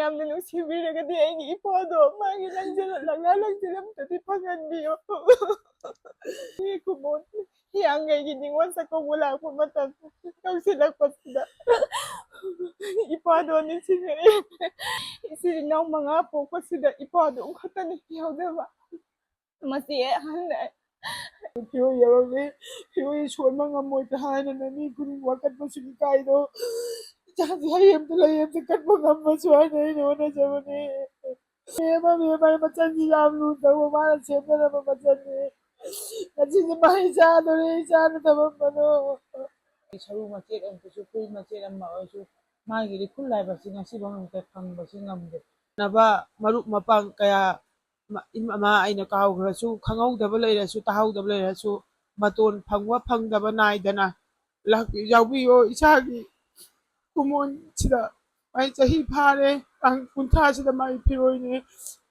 ꯌꯥꯝꯅ ꯅꯨꯡꯁꯤꯕꯤꯔꯒꯗꯤ ꯑꯩꯒꯤ ꯏꯄꯥꯗꯣ ꯃꯥꯒꯤ ꯂꯪꯂꯥ ꯂꯪꯖꯤꯜ ꯐꯪꯍꯟꯕꯤꯌꯣ ꯈꯨꯕꯣꯟ ꯍꯤꯌꯥꯡꯒꯩꯒꯤ ꯅꯤꯉꯣꯜ ꯆꯥꯛꯀꯧꯕ ꯂꯥꯛꯄ ꯃꯇꯝ ꯌꯧꯁꯤꯜꯂꯛꯄꯁꯤꯗ ꯏꯄꯥꯗꯣ ꯅꯤꯡꯁꯤꯡꯉꯛꯑꯦ ꯏꯆꯤꯜ ꯏꯅꯥꯎ 5 ꯄꯣꯛꯄꯁꯤꯗ ꯏꯄꯥꯗꯣ ꯑꯃꯈꯛꯇꯅꯤ ꯌꯥꯎꯖꯕ ꯃꯆꯦ ꯑꯍꯟꯗ ꯐꯤꯔꯣꯏ ꯌꯧꯔꯝꯃꯤ ꯐꯤꯔꯣꯏ ꯁꯣꯟꯕ ꯉꯝꯃꯣꯏꯗ꯭ꯔꯥ ꯍꯥꯏꯅ ꯃꯤ ꯈꯨꯗꯤꯡ ꯋꯥꯀꯠꯄꯁꯨ ꯏꯀꯥꯏꯗꯣ ꯏꯆꯥꯁꯦ ꯍꯌꯦꯡꯇ ꯂꯩꯌꯦꯝꯇ ꯀꯠꯄ ꯉꯝꯃꯁꯨ ꯍꯥꯏꯅ ꯑꯩꯅ ꯍꯣꯠꯅꯖꯕꯅꯤ ꯃꯦꯝꯃ ꯃꯆꯟꯁꯤ ꯌꯥꯝ ꯂꯨ ꯇꯧꯕ ꯃꯥꯅ ꯁꯦꯝꯖꯔꯕ ꯃꯆꯟꯅꯤ ꯉꯁꯤꯁꯦ ꯃꯍꯩ ꯆꯥꯗꯣꯔꯦ ꯏꯆꯥꯅ ꯊꯝꯃꯝꯕꯗꯣ ꯁꯔꯨ ꯃꯆꯦꯠ ꯑꯃꯁꯨ ꯐꯨꯔꯤꯠ ꯃꯆꯦꯠ ꯑꯃ ꯑꯣꯏꯔꯁꯨ ꯃꯥꯒꯤ ꯔꯤꯈꯨꯜ ꯍꯥꯏꯕꯁꯤ ꯉꯁꯤꯐꯥꯎ ꯐꯪꯕꯁꯤ ꯉꯝꯗꯦ ꯃꯔꯨꯞ ꯃꯄꯥꯡ ꯀꯌꯥ ꯑꯃ ꯑꯩꯅ ꯀꯥꯎꯈ꯭ꯔꯁꯨ ꯈꯪꯍꯧꯗꯕ ꯂꯩꯔꯁꯨ ꯇꯥꯍꯧꯗꯕ ꯂꯩꯔꯁꯨ ꯃꯇꯣꯟ ꯐꯪꯕ ꯐꯪꯗꯕ ꯅꯥꯏꯗꯅ ꯌꯥꯎꯕꯤꯌꯣ ꯏꯆꯥꯒꯤ ꯀꯨꯃꯣꯟꯁꯤꯗ ꯃꯥꯏ ꯆꯍꯤ ꯐꯥꯔꯦ ꯇꯥꯡ 30ꯁꯤꯗ ꯃꯥꯒꯤ ꯐꯤꯔꯣꯏꯅꯤ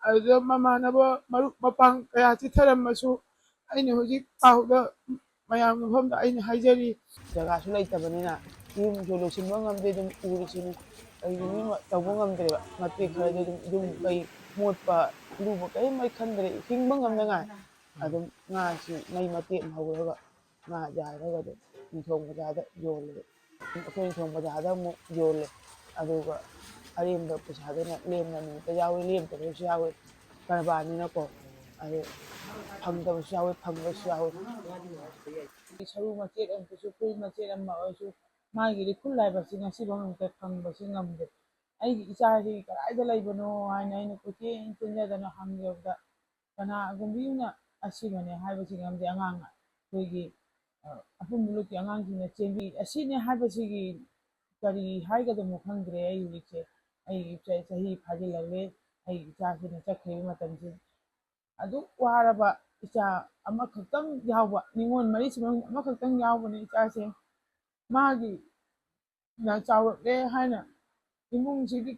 ꯑꯗꯨꯗ ꯃꯃꯥꯟꯅꯕ ꯃꯔꯨꯞ ꯃꯄꯥꯡ ꯀꯌꯥ ꯆꯤꯊꯔꯝꯃꯁꯨ ꯑꯩꯅ ꯍꯧꯖꯤꯛ ꯄꯥꯎꯗ ꯃꯌꯥꯝ ꯃꯐꯝꯗ ꯑꯩꯅ ꯍꯥꯏꯖꯔꯤ ꯖꯒꯥꯁꯨ ꯂꯩꯇꯕꯅꯤꯅ ꯌꯨꯝꯁꯨ ꯂꯣꯏꯁꯤꯟꯕ ꯉꯝꯗꯦ ꯑꯗꯨꯝ ꯎꯔꯤꯁꯤꯅꯤ ꯀꯔꯤꯒꯨꯝꯕ ꯑꯃ ꯇꯧꯕ ꯉꯝꯗ꯭ꯔꯦꯕ ꯃꯇꯦꯛ ꯈꯔꯗꯤ ꯑꯗꯨꯝ ꯌꯨꯝ ꯀꯩ ꯃꯣꯠꯄ ꯂꯨꯕ ꯀꯔꯤꯝ ꯑꯩ ꯈꯟꯗ꯭ꯔꯦ ꯍꯤꯡꯕ ꯉꯝꯅꯉꯥꯏ ꯑꯗꯨꯝ ꯉꯥꯁꯤ ꯃꯩ ꯃꯇꯦꯛ ꯑꯃ ꯍꯧꯔꯒ ꯉꯥ ꯌꯥꯏꯔꯒ ꯑꯗꯨꯝ ꯅꯤꯡꯊꯧ ꯕꯖꯥꯔꯗ ꯌꯣꯜꯂꯦ ꯑꯩꯈꯣꯏ ꯅꯤꯡꯊꯧ ꯕꯖꯥꯔꯗ ꯑꯃꯨꯛ ꯌꯣꯜꯂꯦ ꯑꯗꯨꯒ ꯑꯔꯦꯝꯕ ꯄꯩꯁꯥꯗꯨꯅ ꯂꯦꯝꯅ ꯅꯨꯃꯤꯠꯇ ꯌꯥꯎꯏ ꯂꯦꯝꯗꯕꯁꯨ ꯌꯥꯎꯏ ꯀꯔꯕꯥꯔꯅꯤꯅꯀꯣ ꯑꯗꯨ ꯐꯪꯗꯕꯁꯨ ꯌꯥꯎꯏ ꯐꯪꯕꯁꯨ ꯌꯥꯎꯏ ꯁꯔꯨ ꯃꯆꯦꯠ ꯑꯃꯁꯨ ꯐꯨꯔꯤꯠ ꯃꯆꯦꯠ ꯑꯃ ꯑꯣꯏꯔꯁꯨ ꯃꯥꯒꯤ ꯔꯤꯈꯨꯜ ꯍꯥꯏꯕꯁꯤ ꯉꯁꯤꯐꯥꯎ ꯐꯪꯕꯁꯤ ꯉꯝꯗꯦ ꯑꯩꯒꯤ ꯏꯆꯥꯁꯤ ꯀꯗꯥꯏꯗ ꯂꯩꯕꯅꯣ ꯍꯥꯏꯅ ꯑꯩꯅ ꯀꯣꯏꯆꯦꯟ ꯆꯦꯟꯖꯗꯅ ꯍꯪꯖꯕꯗ ꯀꯅꯥꯒꯨꯝꯕꯤꯅ ꯑꯁꯤꯕꯅꯦ ꯍꯥꯏꯕꯁꯤ ꯉꯝꯗꯦ ꯑꯉꯥꯡ ꯑꯩꯈꯣꯏꯒꯤ ꯑꯄꯨꯟ ꯃꯨꯂꯨꯛꯀꯤ ꯑꯉꯥꯡꯁꯤꯡꯅ ꯆꯦꯟꯕꯤ ꯑꯁꯤꯅꯦ ꯍꯥꯏꯕꯁꯤꯒꯤ ꯀꯔꯤ ꯍꯥꯏꯒꯗꯕꯅꯣ ꯈꯪꯗ꯭ꯔꯦ ꯑꯩ ꯍꯧꯖꯤꯛꯁꯦ ꯑꯩꯒꯤ ꯆꯍꯤ ꯐꯥꯖꯤꯜꯂꯛꯂꯦ ꯑꯩꯒꯤ ꯏꯆꯥꯁꯤꯅ ꯆꯠꯈꯤꯕ ꯃꯇꯝꯁꯤ ꯑꯗꯨꯛ ꯋꯥꯔꯕ ꯏꯆꯥ ꯑꯃꯈꯛꯇꯪ ꯌꯥꯎꯕ ꯅꯤꯉꯣꯜ ꯃꯔꯤꯁꯤ ꯃꯅꯨꯡꯗ ꯑꯃꯈꯛꯇꯪ ꯌꯥꯎꯕꯅꯤ ꯏꯆꯥꯁꯦ ꯃꯥꯒꯤ ꯆꯥꯎꯔꯛꯂꯦ ꯍꯥꯏꯅ ꯏꯃꯨꯡꯁꯤꯒꯤ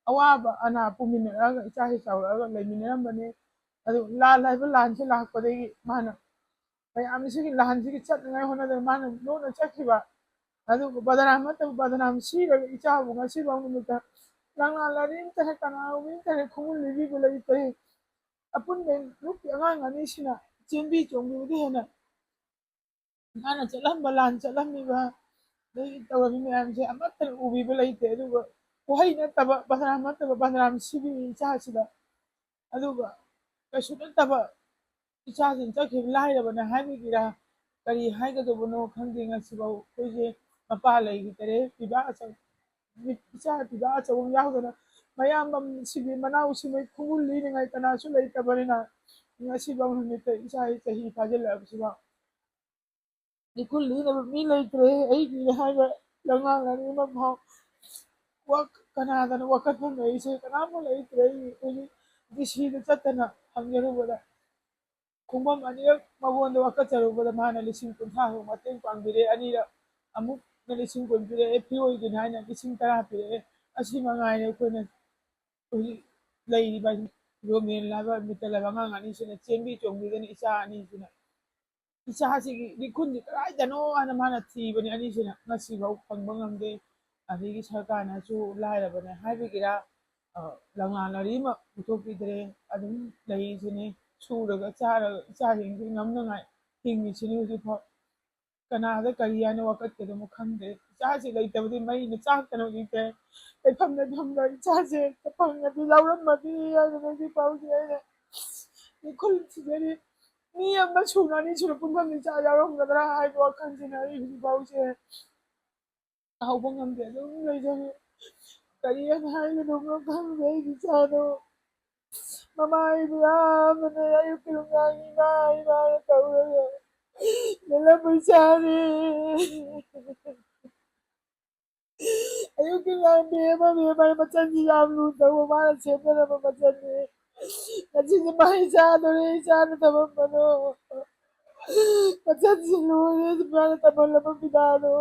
ꯑꯋꯥꯕ ꯑꯅꯥ ꯄꯨꯃꯤꯟꯅꯔꯒ ꯏꯆꯥꯁꯤ ꯆꯥꯎꯔꯛꯑꯒ ꯂꯩꯃꯤꯟꯅꯔꯝꯕꯅꯤ ꯑꯗꯨ ꯂꯥꯟ ꯍꯥꯏꯕ ꯂꯥꯟꯁꯤ ꯂꯥꯛꯄꯗꯒꯤ ꯃꯥꯅ ꯃꯌꯥꯝꯁꯤꯒꯤ ꯂꯥꯟꯁꯤꯒꯤ ꯆꯠꯅꯉꯥꯏ ꯍꯣꯠꯅꯗꯅ ꯃꯥꯅ ꯂꯣꯟꯅ ꯆꯠꯈꯤꯕ ꯑꯗꯨꯒ ꯕꯗꯅꯥꯝ ꯅꯠꯇꯕ ꯕꯗꯅꯥꯝ ꯁꯤꯔꯒ ꯏꯆꯥꯕꯨ ꯉꯁꯤꯐꯥꯎ ꯅꯨꯃꯤꯠꯇ ꯂꯪꯂꯥ ꯂꯥꯏꯔꯤꯛꯇ ꯀꯅꯥꯒꯨꯝꯕ ꯈꯣꯡꯒꯨꯜ ꯂꯤꯕꯤꯕ ꯂꯩꯇꯦ ꯑꯄꯨꯟꯕ ꯂꯨꯞꯀꯤ ꯑꯉꯥꯡ ꯑꯅꯤꯁꯤꯅ ꯆꯦꯟꯕꯤ ꯆꯣꯡꯕꯤꯕꯗꯤ ꯍꯦꯟꯅ ꯃꯥꯅ ꯆꯠꯂꯝꯕ ꯂꯥꯟ ꯆꯠꯂꯝꯃꯤꯕ ꯑꯗꯒꯤ ꯇꯧꯔꯝꯃꯤ ꯃꯌꯥꯝꯁꯦ ꯑꯃꯠꯇ ꯎꯕꯤꯕ ꯂꯩꯇꯦ ꯑꯗꯨꯒ ꯋꯥꯍꯩ ꯅꯠꯇꯕ ꯕꯗꯅꯥꯝ ꯅꯠꯇꯕ ꯕꯗꯅꯥꯝ ꯁꯤꯕꯤ ꯏꯆꯥꯁꯤꯗ ꯑꯗꯨꯒ ꯀꯩꯁꯨ ꯅꯠꯇꯕ ꯏꯆꯥꯁꯤꯡ ꯆꯠꯈꯤꯕ ꯂꯥꯏꯔꯕꯅ ꯍꯥꯏꯕꯒꯤꯔꯥ ꯀꯔꯤ ꯍꯥꯏꯒꯗꯕꯅꯣ ꯈꯪꯗꯦ ꯉꯁꯤꯐꯥꯎ ꯑꯩꯈꯣꯏꯁꯦ ꯃꯄꯥ ꯂꯩꯈꯤꯗꯔꯦ ꯏꯆꯥ ꯄꯤꯕꯥ ꯑꯆꯧꯕ ꯌꯥꯎꯗꯅ ꯃꯌꯥꯝꯕꯁꯤꯒꯤ ꯃꯅꯥꯎꯁꯤꯡꯒꯤ ꯈꯣꯡꯒꯨꯜ ꯂꯤꯅꯤꯡꯉꯥꯏ ꯀꯅꯥꯁꯨ ꯂꯩꯇꯕꯅꯤꯅ ꯉꯁꯤꯐꯥꯎ ꯅꯨꯃꯤꯠꯇ ꯏꯆꯥꯒꯤ ꯆꯍꯤ ꯐꯥꯖꯤꯜꯂꯛꯑꯕꯁꯤꯐꯥꯎ ꯔꯤꯈꯨꯜ ꯂꯤꯅꯕ ꯃꯤ ꯂꯩꯇ꯭ꯔꯦ ꯑꯩꯒꯤ ꯍꯥꯏꯕ ꯂꯉꯥꯡ ꯑꯅꯤꯃꯛ ꯐꯥꯎ ꯀꯅꯥꯗꯅ ꯋꯥꯀꯠꯐꯝ ꯂꯩꯔꯤꯁꯦ ꯀꯅꯥꯝꯕ ꯂꯩꯇ꯭ꯔꯦ ꯑꯩꯈꯣꯏꯒꯤ ꯗꯤꯁꯤꯗ ꯆꯠꯇꯅ ꯍꯪꯖꯔꯨꯕꯗ ꯈꯣꯡꯕꯝ ꯑꯅꯤꯔꯛ ꯃꯉꯣꯟꯗ ꯋꯥꯀꯠꯆꯔꯨꯕꯗ ꯃꯥꯅ 50,000 ꯃꯇꯦꯡ ꯄꯥꯡꯕꯤꯔꯦ ꯑꯅꯤꯔꯛ ꯑꯃꯨꯛꯅ 10,000 ꯄꯤꯔꯛꯑꯦ ꯐꯤꯔꯣꯏꯒꯤꯅꯤ ꯍꯥꯏꯅ 10,10 ꯄꯤꯔꯛꯑꯦ ꯑꯁꯤ ꯃꯉꯥꯏꯔꯦ ꯑꯩꯈꯣꯏꯅ ꯍꯧꯖꯤꯛ ꯂꯩꯔꯤꯕ ꯒꯣꯔꯃꯦꯟ ꯍꯥꯏꯕ ꯃꯤꯇꯜ ꯍꯥꯏꯕ ꯑꯉꯥꯡ ꯑꯅꯤꯁꯤꯅ ꯆꯦꯟꯕꯤ ꯆꯣꯡꯕꯤꯗꯅ ꯏꯆꯥ ꯑꯅꯤꯁꯤꯅ ꯏꯆꯥꯁꯤꯒꯤ ꯔꯤꯈꯨꯜꯁꯤ ꯀꯗꯥꯏꯗꯅꯣ ꯍꯥꯏꯅ ꯃꯥꯅ ꯊꯤꯕꯅꯤ ꯑꯅꯤꯁꯤꯅ ꯉꯁꯤꯐꯥꯎ ꯐꯪꯕ ꯉꯝꯗꯦ ꯑꯗꯒꯤ ꯁꯔꯀꯥꯔꯅꯁꯨ ꯂꯥꯏꯔꯕꯅꯦ ꯍꯥꯏꯕꯒꯤꯔꯥ ꯂꯪꯂꯥ ꯂꯥꯏꯔꯤ ꯑꯃ ꯄꯨꯊꯣꯛꯄꯤꯗ꯭ꯔꯦ ꯑꯗꯨꯝ ꯂꯩꯔꯤꯁꯤꯅꯤ ꯁꯨꯔꯒ ꯆꯥꯔꯒ ꯏꯆꯥꯁꯤꯡꯁꯤ ꯉꯝꯅꯉꯥꯏ ꯍꯤꯡꯉꯤꯁꯤꯅꯤ ꯍꯧꯖꯤꯛꯐꯥꯎ ꯀꯅꯥꯗ ꯀꯔꯤ ꯍꯥꯏꯅ ꯋꯥꯀꯠꯀꯗꯕꯅꯣ ꯈꯪꯗꯦ ꯏꯆꯥꯁꯤ ꯂꯩꯇꯕꯗꯤ ꯃꯩꯅ ꯆꯥꯛꯇꯅ ꯍꯧꯖꯤꯛꯇꯤ ꯂꯩꯐꯝ ꯂꯩꯐꯝꯗ ꯏꯆꯥꯁꯦ ꯐꯪꯉꯗꯤ ꯂꯧꯔꯝꯃꯗꯤ ꯍꯥꯏꯗꯅ ꯍꯧꯖꯤꯛ ꯐꯥꯎꯁꯦ ꯑꯩꯅ ꯔꯤꯈꯨꯜ ꯊꯤꯖꯔꯤ ꯃꯤ ꯑꯃ ꯁꯨꯅ ꯑꯅꯤ ꯁꯨꯅ ꯄꯨꯟꯐꯝ ꯏꯆꯥ ꯌꯥꯎꯔꯝꯒꯗ꯭ꯔꯥ ꯍꯥꯏꯕ ꯋꯥꯈꯜꯁꯤꯅ ꯑꯩ ꯍꯧꯖꯤꯛꯐꯥꯎꯁꯦ ꯍꯧꯕ ꯉꯝꯗꯦ ꯑꯗꯨꯝ ꯂꯩꯖꯔꯤ ꯀꯔꯤ ꯍꯥꯏꯒꯗꯕꯅꯣ ꯈꯪꯗꯦ ꯑꯩꯒꯤ ꯏꯆꯥꯗꯣ ꯃꯃꯥ ꯑꯩꯕꯨ ꯌꯥꯝꯅ ꯑꯌꯨꯛꯀꯤ ꯅꯨꯡꯗꯥꯡ ꯏꯃꯥ ꯏꯃꯥꯅ ꯇꯧꯔꯒ ꯂꯩꯔꯝꯕ ꯏꯆꯥꯅꯤ ꯑꯌꯨꯛꯀꯤ ꯃꯦꯝꯃ ꯃꯆꯟꯁꯤ ꯌꯥꯝ ꯂꯨ ꯇꯧꯕ ꯃꯥꯅ ꯁꯦꯝꯖꯔꯕ ꯃꯆꯟꯅꯤ ꯉꯁꯤꯁꯦ ꯃꯍꯩ ꯆꯥꯗꯣꯔꯦ ꯏꯆꯥꯅ ꯊꯝꯃꯝꯕꯗꯣ ꯃꯆꯟꯁꯤ ꯂꯣꯏꯔꯦ ꯃꯥꯅ ꯇꯝꯍꯜꯂꯕ ꯄꯤꯗꯥꯗꯣ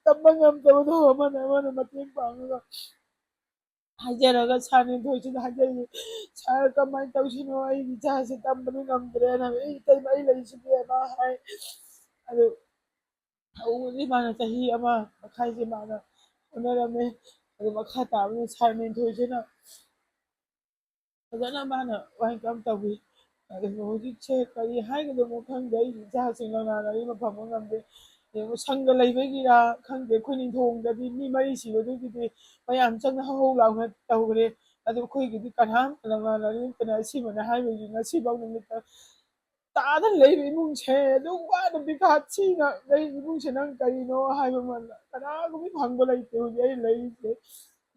ꯇꯝꯕ ꯉꯝꯗꯕꯗꯣ ꯑꯃꯅ ꯃꯇꯦꯡ ꯄꯥꯡꯉꯒ ꯍꯥꯏꯖꯔꯒ ꯁꯥꯔ ꯅꯤꯡꯊꯧꯁꯤꯗ ꯍꯥꯏꯖꯔꯤ ꯁꯥꯔ ꯀꯃꯥꯏꯅ ꯇꯧꯁꯤꯅꯣ ꯑꯩꯒꯤ ꯏꯆꯥꯁꯤ ꯇꯝꯕꯗꯤ ꯉꯝꯗ꯭ꯔꯦꯅ ꯑꯩ ꯂꯩꯁꯤꯗꯤ ꯃꯥ ꯍꯥꯏ ꯑꯗꯨ ꯍꯧꯕꯗꯤ ꯃꯥꯅ ꯆꯍꯤ 1 ꯃꯈꯥꯏꯁꯦ ꯃꯥꯅ ꯍꯣꯠꯅꯔꯝꯃꯦ ꯑꯗꯨ ꯃꯈꯥ ꯇꯥꯕꯗ ꯁꯥꯔ ꯃꯦꯟꯊꯣꯏꯁꯤꯅ ꯐꯖꯅ ꯃꯥꯅ ꯋꯦꯜꯀꯝ ꯇꯧꯕꯤ ꯑꯗꯨꯕꯨ ꯍꯧꯖꯤꯛꯁꯦ ꯀꯔꯤ ꯍꯥꯏꯒꯗꯕꯅꯣ ꯈꯪꯗꯦ ꯑꯩꯒꯤ ꯏꯆꯥꯁꯤꯡ ꯂꯪꯅꯥꯅꯔꯤꯕ ꯐꯕ ꯉꯝꯗꯦ ꯁꯪꯒ ꯂꯩꯕꯒꯤꯔꯥ ꯈꯪꯗꯦ ꯑꯩꯈꯣꯏ ꯅꯤꯡꯊꯧꯗꯗꯤ ꯃꯤ ꯃꯔꯤ ꯁꯤꯕꯗꯨꯒꯤꯗꯤ ꯃꯌꯥꯝ ꯆꯪꯅ ꯍꯧꯍꯧ ꯂꯥꯎꯅ ꯇꯧꯈ꯭ꯔꯦ ꯑꯗꯨ ꯑꯩꯈꯣꯏꯒꯤꯗꯤ ꯀꯅꯥꯝ ꯂꯪꯅꯥꯅꯔꯤꯕꯅ ꯑꯁꯤꯕꯅ ꯍꯥꯏꯕꯒꯤ ꯉꯁꯤꯐꯥꯎ ꯅꯨꯃꯤꯠꯇ ꯇꯥꯗ ꯂꯩꯕ ꯏꯃꯨꯡꯁꯦ ꯑꯗꯨꯝ ꯋꯥꯅ ꯕꯤꯈꯥ ꯊꯤꯅ ꯂꯩꯕ ꯏꯃꯨꯡꯁꯦ ꯅꯪ ꯀꯔꯤꯅꯣ ꯍꯥꯏꯕ ꯑꯃꯗ ꯀꯅꯥꯒꯨꯝꯕ ꯐꯪꯕ ꯂꯩꯇꯦ ꯍꯧꯖꯤꯛ ꯑꯩ ꯂꯩꯔꯤꯁꯦ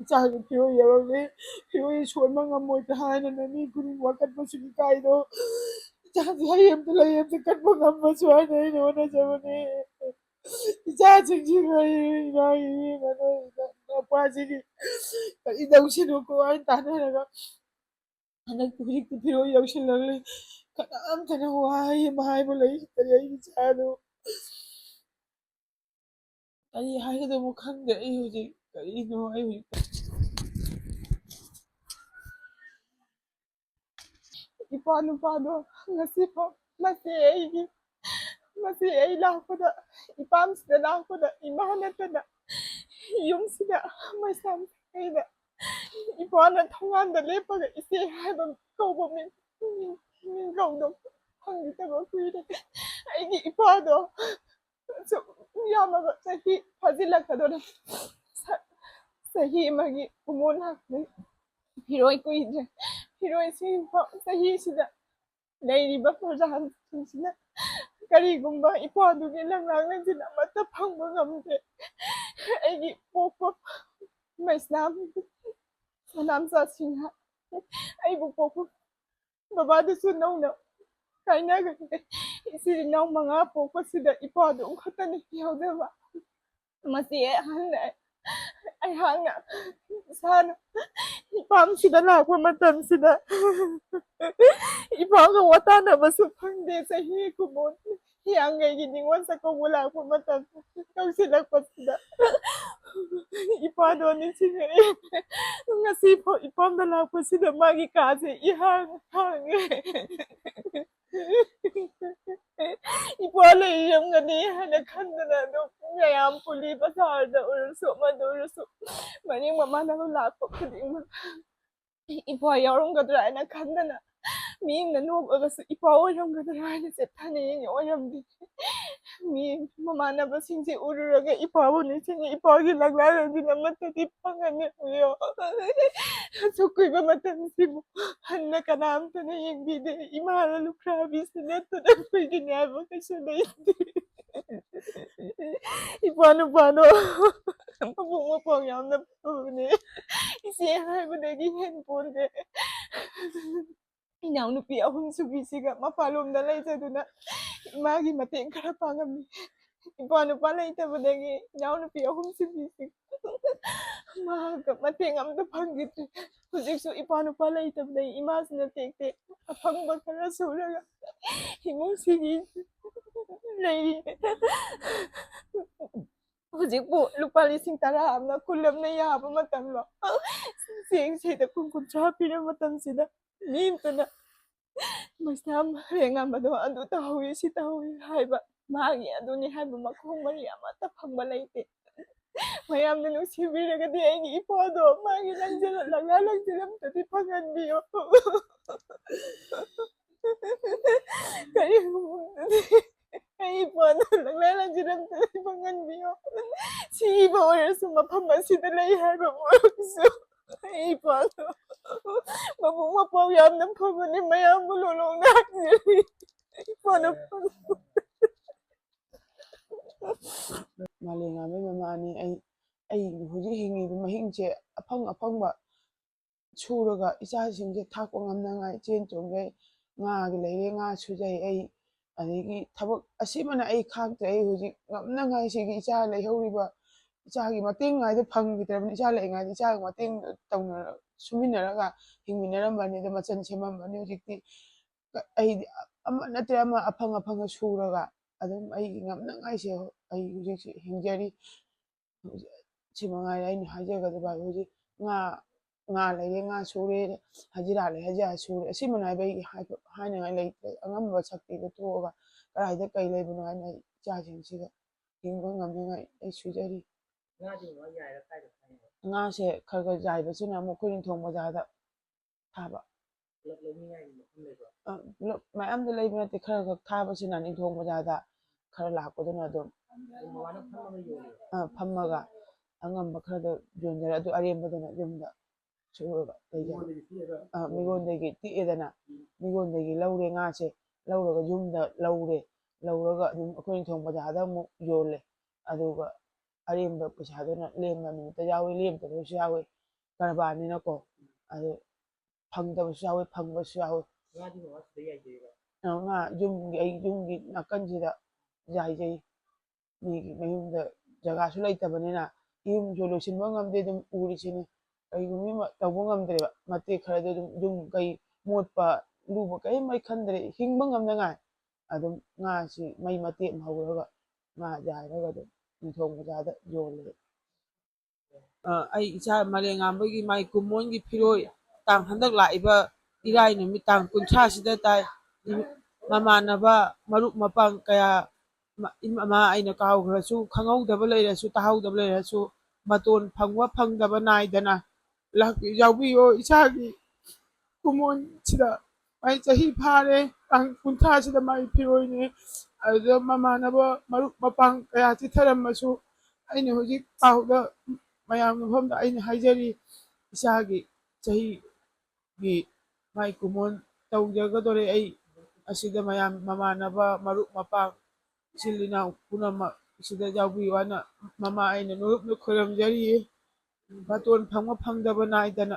ꯏꯆꯥꯒꯤ ꯐꯤꯔꯣꯜ ꯌꯧꯔꯛꯂꯦ ꯐꯤꯔꯣꯜ ꯁꯣꯟꯕ ꯉꯝꯃꯣꯏꯗ꯭ꯔꯥ ꯍꯥꯏꯅ ꯃꯤ ꯈꯨꯗꯤꯡ ꯋꯥꯀꯠꯄꯁꯨ ꯏꯀꯥꯏꯗꯣ ꯏꯆꯥꯁꯤ ꯍꯩ ꯑꯃꯇ ꯂꯩ ꯑꯃꯇ ꯀꯠꯄ ꯉꯝꯕꯁꯨ ꯍꯥꯏꯅ ꯑꯩꯅ ꯍꯣꯠꯅꯖꯕꯅꯦ ꯏꯆꯥꯁꯤꯡꯁꯤꯡ ꯏꯃꯥꯒꯤ ꯃꯄꯥꯁꯤꯒꯤ ꯀꯔꯤ ꯇꯧꯁꯤꯅꯣꯀꯣ ꯍꯥꯏꯅ ꯇꯥꯟꯅꯔꯒ ꯍꯟꯗꯛꯇꯤ ꯍꯧꯖꯤꯛꯇꯤ ꯐꯤꯔꯣꯜ ꯌꯧꯁꯤꯜꯂꯛꯂꯦ ꯀꯅꯥꯝꯇꯅ ꯋꯥꯍꯩ ꯑꯃ ꯍꯥꯏꯕ ꯂꯩꯇ꯭ꯔꯦ ꯑꯩꯒꯤ ꯏꯆꯥꯗꯣ ꯀꯔꯤ ꯍꯥꯏꯒꯗꯕꯅꯣ ꯈꯪꯗꯦ ꯑꯩ ꯍꯧꯖꯤꯛ ꯀꯔꯤꯅꯣ ꯑꯩ ꯍꯧꯖꯤꯛ ꯏꯄꯥ ꯅꯨꯄꯥꯗꯣ ꯉꯁꯤꯐꯥꯎ ꯃꯁꯤ ꯑꯩꯒꯤ ꯃꯁꯤ ꯑꯩ ꯂꯥꯛꯄꯗ ꯏꯄꯥꯝꯁꯤꯗ ꯂꯥꯛꯄꯗ ꯏꯃꯥ ꯅꯠꯇꯅ ꯌꯨꯝꯁꯤꯗ ꯃꯩꯁꯥꯝꯁꯤꯗ ꯏꯄꯥꯅ ꯊꯣꯡꯒꯥꯟꯗ ꯂꯦꯞꯄꯒ ꯏꯆꯦ ꯍꯥꯏꯕ ꯀꯧꯕ ꯃꯤꯡꯒꯧꯗꯣ ꯐꯪꯈꯤꯗꯕ ꯀꯨꯏꯔꯦ ꯑꯩꯒꯤ ꯏꯄꯥꯗꯣ ꯌꯥꯝꯃꯕ ꯆꯍꯤ ꯐꯥꯖꯤꯜꯂꯛꯀꯗꯣꯔꯦ ꯆꯍꯤ ꯑꯃꯒꯤ ꯀꯨꯃꯣꯟ ꯂꯥꯛꯄꯩ ꯐꯤꯔꯣꯏ ꯀꯨꯏꯗ꯭ꯔꯦ ꯐꯤꯔꯣꯏꯁꯤ ꯆꯍꯤꯁꯤꯗ ꯂꯩꯔꯤꯕ ꯄ꯭ꯔꯖꯥꯁꯤꯡꯁꯤꯅ ꯀꯔꯤꯒꯨꯝꯕ ꯏꯄꯥꯗꯨꯒꯤ ꯂꯪꯂꯥꯛꯅꯁꯤꯅ ꯑꯃꯠꯇ ꯐꯪꯕ ꯉꯝꯗꯦ ꯑꯩꯒꯤ ꯄꯣꯛꯄ ꯃꯩꯁꯅꯥꯝ ꯃꯅꯥꯝꯆꯥꯁꯤꯡꯅ ꯑꯩꯕꯨ ꯄꯣꯛꯄ ꯕꯕꯥꯗꯨꯁꯨ ꯅꯧꯅ ꯀꯥꯏꯅꯈ꯭ꯔꯦ ꯏꯆꯤꯜ ꯏꯅꯥꯎ 5 ꯄꯣꯛꯄꯁꯤꯗ ꯏꯄꯥꯗꯨ ꯑꯃꯈꯛꯇꯅꯤ ꯌꯥꯎꯖꯕ ꯃꯁꯤ ꯑꯍꯟꯅ ꯑꯩꯍꯥꯛꯅ ꯏꯁꯥꯅ ꯏꯄꯥꯝꯁꯤꯗ ꯂꯥꯛꯄ ꯃꯇꯝꯁꯤꯗ ꯏꯄꯥꯒ ꯋꯥꯇꯥꯟꯅꯕꯁꯨ ꯐꯪꯗꯦ ꯆꯍꯤ ꯀꯨꯃꯣꯟ ꯍꯤꯌꯥꯡꯒꯩꯒꯤ ꯅꯤꯉꯣꯜ ꯆꯥꯛꯀꯧꯕ ꯂꯥꯛꯄ ꯃꯇꯝ ꯌꯧꯁꯤꯜꯂꯛꯄꯁꯤꯗ ꯏꯄꯥꯗꯣ ꯅꯤꯡꯁꯤꯡꯉꯛꯑꯦ ꯉꯁꯤꯐꯥꯎ ꯏꯄꯥꯝꯗ ꯂꯥꯛꯄꯁꯤꯗ ꯃꯥꯒꯤ ꯀꯥꯁꯦ ꯏꯍꯥꯡ ꯍꯥꯡꯉꯦ ꯏꯄꯥ ꯂꯩꯔꯝꯒꯅꯤ ꯍꯥꯏꯅ ꯈꯟꯗꯅ ꯑꯗꯨꯝ ꯃꯌꯥꯝ ꯄꯨꯂꯤ ꯕꯖꯥꯔꯗ ꯑꯣꯏꯔꯁꯨ ꯑꯃꯗ ꯑꯣꯏꯔꯁꯨ ꯃꯅꯤꯡ ꯃꯃꯥꯟꯅꯕ ꯂꯥꯛꯄ ꯈꯨꯗꯤꯡꯃꯛ ꯏꯄꯥ ꯌꯥꯎꯔꯝꯒꯗ꯭ꯔꯥ ꯍꯥꯏꯅ ꯈꯟꯗꯅ ꯃꯤꯅ ꯅꯣꯛꯑꯒꯁꯨ ꯏꯄꯥ ꯑꯣꯏꯔꯝꯒꯗ꯭ꯔꯥ ꯍꯥꯏꯅ ꯆꯦꯠꯊꯅ ꯌꯦꯡꯉꯤ ꯑꯣꯏꯔꯝꯗꯦ ꯃꯤ ꯃꯃꯥꯟꯅꯕꯁꯤꯡꯁꯦ ꯎꯔꯨꯔꯒ ꯏꯄꯥꯕꯨ ꯅꯤꯡꯁꯤꯡꯉꯤ ꯏꯄꯥꯒꯤ ꯂꯪꯂꯥ-ꯂꯪꯖꯤꯟ ꯑꯃꯠꯇꯗꯤ ꯐꯪꯍꯟꯅꯤꯡꯕꯤꯌꯣ ꯑꯁꯨꯛ ꯀꯨꯏꯕ ꯃꯇꯝꯁꯤꯕꯨ ꯍꯟꯅ ꯀꯅꯥꯝꯇꯅ ꯌꯦꯡꯕꯤꯗꯦ ꯏꯃꯥꯅ ꯂꯨꯈ꯭ꯔꯥꯕꯤꯁꯤ ꯅꯠꯇꯅ ꯑꯩꯈꯣꯏꯒꯤꯅꯦ ꯍꯥꯏꯕ ꯀꯩꯁꯨ ꯂꯩꯇꯦ ꯏꯄꯥ ꯅꯨꯄꯥꯗꯣ ꯃꯕꯨꯡ ꯃꯧꯄꯥꯎ ꯌꯥꯝꯅ ꯐꯕꯅꯦ ꯏꯆꯦ ꯍꯥꯏꯕꯗꯒꯤ ꯍꯦꯟꯄꯣꯟꯇꯦ ꯏꯅꯥꯎꯅꯨꯄꯤ 3 ꯁꯨꯕꯤꯁꯤꯒ ꯃꯄꯥꯟꯂꯣꯝꯗ ꯂꯩꯖꯗꯨꯅ ꯏꯃꯥꯒꯤ ꯃꯇꯦꯡ ꯈꯔ ꯄꯥꯡꯉꯝꯃꯤ ꯏꯄꯥ ꯅꯨꯄꯥ ꯂꯩꯇꯕꯗꯒꯤ ꯏꯅꯥꯎꯅꯨꯄꯤ 3 ꯁꯨꯕꯤꯁꯤ ꯃꯍꯥꯛꯀ ꯃꯇꯦꯡ ꯑꯝꯇ ꯐꯪꯈꯤꯗ꯭ꯔꯦ ꯍꯧꯖꯤꯛꯁꯨ ꯏꯄꯥ ꯅꯨꯄꯥ ꯂꯩꯇꯕꯗꯒꯤ ꯏꯃꯥꯁꯤꯅ ꯇꯦꯛ ꯇꯦꯛ ꯑꯐꯪꯕ ꯈꯔ ꯁꯨꯔꯒ ꯏꯃꯨꯡꯁꯤꯒꯤ ꯂꯩꯔꯤ ꯍꯧꯖꯤꯛꯄꯨ ꯂꯨꯄꯥ 10,000 ꯑꯃꯅ ꯀꯨꯜ ꯑꯃꯅ ꯌꯥꯕ ꯃꯇꯝꯂꯣ ꯆꯦꯡꯁꯤꯗ 20-30 ꯄꯤꯔꯕ ꯃꯇꯝꯁꯤꯗ ꯃꯤ ꯑꯃꯇꯅ ꯃꯩꯁꯅꯥꯝ ꯔꯦꯡꯉꯝꯕꯗꯣ ꯑꯗꯨ ꯇꯧꯍꯧꯋꯤ ꯁꯤ ꯇꯧꯍꯧꯋꯤ ꯍꯥꯏꯕ ꯃꯥꯒꯤ ꯑꯗꯨꯅꯤ ꯍꯥꯏꯕ ꯃꯈꯣꯡ ꯃꯔꯤ ꯑꯃꯠꯇ ꯐꯪꯕ ꯂꯩꯇꯦ ꯃꯌꯥꯝꯅ ꯅꯨꯡꯁꯤꯕꯤꯔꯒꯗꯤ ꯑꯩꯒꯤ ꯏꯄꯥꯗꯣ ꯃꯥꯒꯤ ꯂꯪꯂꯥ-ꯂꯪꯖꯤꯟ ꯑꯝꯇꯗꯤ ꯐꯪꯍꯟꯕꯤꯌꯣ ꯀꯔꯤꯒꯨꯝꯕꯗꯗꯤ ꯑꯩ ꯏꯄꯥꯗꯣ ꯂꯪꯂꯥ-ꯂꯪꯖꯤꯟ ꯑꯝꯇꯗꯤ ꯐꯪꯍꯟꯕꯤꯌꯣ ꯁꯤꯕ ꯑꯣꯏꯔꯁꯨ ꯃꯐꯝ ꯑꯁꯤꯗ ꯂꯩ ꯍꯥꯏꯕ ꯑꯣꯏꯔꯁꯨ ꯑꯩ ꯏꯄꯥꯗꯣ ꯃꯕꯨꯡ ꯃꯧꯄꯥꯎ ꯌꯥꯝꯅ ꯐꯕꯅꯤ ꯃꯌꯥꯝꯕꯨ ꯂꯣꯟꯂꯣꯛꯅ ꯍꯥꯏꯖꯔꯤ ꯏꯄꯥꯅ ꯃꯥꯂꯦꯝꯉꯥꯟꯕꯤ ꯃꯃꯥꯅꯤ ꯑꯩ ꯍꯧꯖꯤꯛ ꯍꯤꯡꯉꯤꯕ ꯃꯍꯤꯡꯁꯦ ꯑꯐꯪꯕ ꯁꯨꯔꯒ ꯏꯆꯥꯁꯤꯡꯁꯦ ꯊꯥꯛꯄ ꯉꯝꯅꯉꯥꯏ ꯆꯦꯟ ꯆꯣꯡꯖꯩ ꯉꯥꯒꯤ ꯂꯩꯔꯦ ꯉꯥ ꯁꯨꯖꯩ ꯑꯩ ꯑꯗꯒꯤ ꯊꯕꯛ ꯑꯁꯤꯃꯅ ꯑꯩ ꯈꯥꯛꯇꯦ ꯑꯩ ꯍꯧꯖꯤꯛ ꯉꯝꯅꯉꯥꯏꯁꯤꯒꯤ ꯏꯆꯥ ꯂꯩꯍꯧꯔꯤꯕ ꯏꯆꯥꯒꯤ ꯃꯇꯦꯡ ꯉꯥꯏꯗ ꯐꯪꯈꯤꯗ꯭ꯔꯕꯅꯤ ꯏꯆꯥ ꯂꯩꯔꯤꯉꯩꯗ ꯏꯆꯥꯒꯤ ꯃꯇꯦꯡ ꯁꯨꯃꯤꯟꯅꯔꯒ ꯍꯤꯡꯃꯤꯟꯅꯔꯝꯕꯅꯤ ꯑꯗ ꯃꯆꯟ ꯁꯦꯝꯃꯝꯕꯅꯤ ꯍꯧꯖꯤꯛꯇꯤ ꯑꯩꯗꯤ ꯑꯃ ꯅꯠꯇ꯭ꯔꯦ ꯑꯃ ꯑꯐꯪ ꯁꯨꯔꯒ ꯑꯗꯨꯝ ꯑꯩꯒꯤ ꯉꯝꯅꯉꯥꯏꯁꯦ ꯑꯩ ꯍꯧꯖꯤꯛꯁꯦ ꯍꯤꯡꯖꯔꯤ ꯁꯤ ꯃꯉꯥꯏꯔꯦ ꯑꯩꯅ ꯍꯥꯏꯖꯒꯗꯕ ꯍꯧꯖꯤꯛ ꯉꯥ ꯂꯩꯔꯦ ꯉꯥ ꯁꯨꯔꯦ ꯍꯖꯤꯔꯥ ꯂꯩ ꯍꯖꯤꯔꯥ ꯁꯨꯔꯦ ꯑꯁꯤ ꯃꯉꯥꯏꯕ ꯑꯩꯒꯤ ꯍꯥꯏꯅꯉꯥꯏ ꯂꯩꯇ꯭ꯔꯦ ꯑꯉꯝꯕ ꯁꯛꯇꯤꯗꯣ ꯊꯣꯛꯑꯒ ꯀꯗꯥꯏꯗ ꯀꯩ ꯂꯩꯕꯅꯣ ꯍꯥꯏꯅ ꯑꯩ ꯏꯆꯥꯁꯤꯡꯁꯤꯒ ꯍꯤꯡꯕ ꯉꯝꯅꯉꯥꯏ ꯑꯩ ꯁꯨꯖꯔꯤ ꯉꯥꯁꯦ ꯈꯔ ꯈꯔ ꯌꯥꯏꯕꯁꯤꯅ ꯑꯃꯨꯛ ꯑꯩꯈꯣꯏ ꯅꯤꯡꯊꯧ ꯕꯖꯥꯔꯗ ꯊꯥꯕ ꯄꯨꯂꯞ ꯃꯌꯥꯝꯗ ꯂꯩꯕ ꯅꯠꯇꯦ ꯈꯔ ꯈꯛ ꯊꯥꯕꯁꯤꯅ ꯅꯤꯡꯊꯧ ꯕꯖꯥꯔꯗ ꯈꯔ ꯂꯥꯛꯄꯗꯨꯅ ꯑꯗꯨꯝ ꯐꯝꯃꯒ ꯑꯉꯝꯕ ꯈꯔꯗ ꯌꯣꯟꯖꯔꯦ ꯑꯗꯨ ꯑꯔꯦꯝꯕꯗꯨꯅ ꯌꯨꯝꯗ ꯁꯨꯔꯒ ꯂꯩꯖꯔꯦ ꯃꯤꯉꯣꯟꯗꯒꯤ ꯇꯤꯛꯑꯦꯗꯅ ꯃꯤꯉꯣꯟꯗꯒꯤ ꯂꯧꯔꯦ ꯉꯥꯁꯦ ꯂꯧꯔꯒ ꯌꯨꯝꯗ ꯂꯧꯔꯦ ꯂꯧꯔꯒ ꯑꯗꯨꯝ ꯑꯩꯈꯣꯏ ꯅꯤꯡꯊꯧ ꯕꯖꯥꯔꯗ ꯑꯃꯨꯛ ꯌꯣꯜꯂꯦ ꯑꯗꯨꯒ ꯑꯔꯦꯝꯕ ꯄꯩꯁꯥꯗꯨꯅ ꯂꯦꯝꯕ ꯅꯨꯃꯤꯠꯇ ꯌꯥꯎꯏ ꯂꯦꯝꯗꯕꯁꯨ ꯌꯥꯎꯏ ꯀꯔꯕꯥꯔꯅꯤꯅꯀꯣ ꯑꯗꯨ ꯐꯪꯗꯕꯁꯨ ꯌꯥꯎꯏ ꯐꯪꯕꯁꯨ ꯌꯥꯎꯏ ꯉꯥ ꯌꯨꯝꯒꯤ ꯑꯩ ꯌꯨꯝꯒꯤ ꯅꯥꯀꯟꯁꯤꯗ ꯌꯥꯏꯖꯩ ꯃꯤꯒꯤ ꯃꯌꯨꯝꯗ ꯖꯒꯥꯁꯨ ꯂꯩꯇꯕꯅꯤꯅ ꯌꯨꯝꯁꯨ ꯂꯣꯏꯁꯤꯟꯕ ꯉꯝꯗꯦ ꯑꯗꯨꯝ ꯎꯔꯤꯁꯤꯅꯤ ꯀꯩꯒꯨꯝꯕ ꯇꯧꯕ ꯉꯝꯗ꯭ꯔꯦꯕ ꯃꯇꯦꯛ ꯈꯔꯗꯤ ꯑꯗꯨꯝ ꯌꯨꯝ ꯀꯩ ꯃꯣꯠꯄ ꯂꯨꯕ ꯀꯔꯤꯝ ꯑꯩ ꯈꯟꯗ꯭ꯔꯦ ꯍꯤꯡꯕ ꯉꯝꯅꯉꯥꯏ ꯑꯗꯨꯝ ꯉꯥꯁꯤ ꯃꯩ ꯃꯇꯦꯛ ꯑꯃ ꯍꯧꯔꯒ ꯉꯥ ꯌꯥꯏꯔꯒ ꯑꯗꯨꯝ ꯅꯤꯡꯊꯧ ꯕꯖꯥꯔꯗ ꯌꯣꯜꯂꯦ ꯑꯩ ꯏꯆꯥ ꯃꯂꯦꯝꯉꯥꯟꯕꯒꯤ ꯃꯥꯏ ꯀꯨꯃꯣꯟꯒꯤ ꯐꯤꯔꯣꯏ ꯍꯟꯗꯛ ꯂꯥꯛꯏꯕ ꯏꯔꯥꯏ ꯅꯨꯃꯤꯠ ꯇꯥꯡ 30ꯁꯤꯗ ꯇꯥꯏ ꯃꯃꯥꯟꯅꯕ ꯃꯔꯨꯞ ꯃꯄꯥꯡ ꯀꯌꯥ ꯑꯃ ꯑꯩꯅ ꯀꯥꯎꯈ꯭ꯔꯁꯨ ꯈꯪꯍꯧꯗꯕ ꯂꯩꯔꯁꯨ ꯇꯥꯍꯧꯗꯕ ꯂꯩꯔꯁꯨ ꯃꯇꯣꯟ ꯐꯪꯕ ꯐꯪꯗꯕ ꯅꯥꯏꯗꯅ ꯌꯥꯎꯕꯤꯌꯣ ꯏꯆꯥꯒꯤ ꯀꯨꯃꯣꯟꯁꯤꯗ ꯃꯥꯏ ꯆꯍꯤ ꯐꯥꯔꯦ ꯇꯥꯡ 30ꯁꯤꯗ ꯃꯥꯏ ꯐꯤꯔꯣꯏꯅꯤ ꯑꯗꯨꯗ ꯃꯃꯥꯟꯅꯕ ꯃꯔꯨꯞ ꯃꯄꯥꯡ ꯀꯌꯥ ꯆꯤꯊꯔꯝꯃꯁꯨ ꯑꯩꯅ ꯍꯧꯖꯤꯛ ꯄꯥꯎꯗ ꯃꯌꯥꯝ ꯃꯐꯝꯗ ꯑꯩꯅ ꯍꯥꯏꯖꯔꯤ ꯏꯆꯥꯒꯤ ꯆꯍꯤꯒꯤ ꯃꯥꯏ ꯀꯨꯃꯣꯟ ꯇꯧꯖꯒꯗꯣꯔꯦ ꯑꯩ ꯑꯁꯤꯗ ꯃꯌꯥꯝ ꯃꯃꯥꯟꯅꯕ ꯃꯔꯨꯞ ꯃꯄꯥꯡ ꯏꯆꯤꯜ ꯏꯅꯥꯎ ꯄꯨꯝꯅꯃꯛ ꯁꯤꯗ ꯌꯥꯎꯕꯤꯌꯨ ꯍꯥꯏꯅ ꯃꯃꯥ ꯑꯩꯅ ꯅꯣꯂꯨꯞꯅ ꯈꯣꯏꯔꯝꯖꯔꯤꯌꯦ ꯃꯇꯣꯟ ꯐꯪꯕ ꯐꯪꯗꯕ ꯅꯥꯏꯗꯅ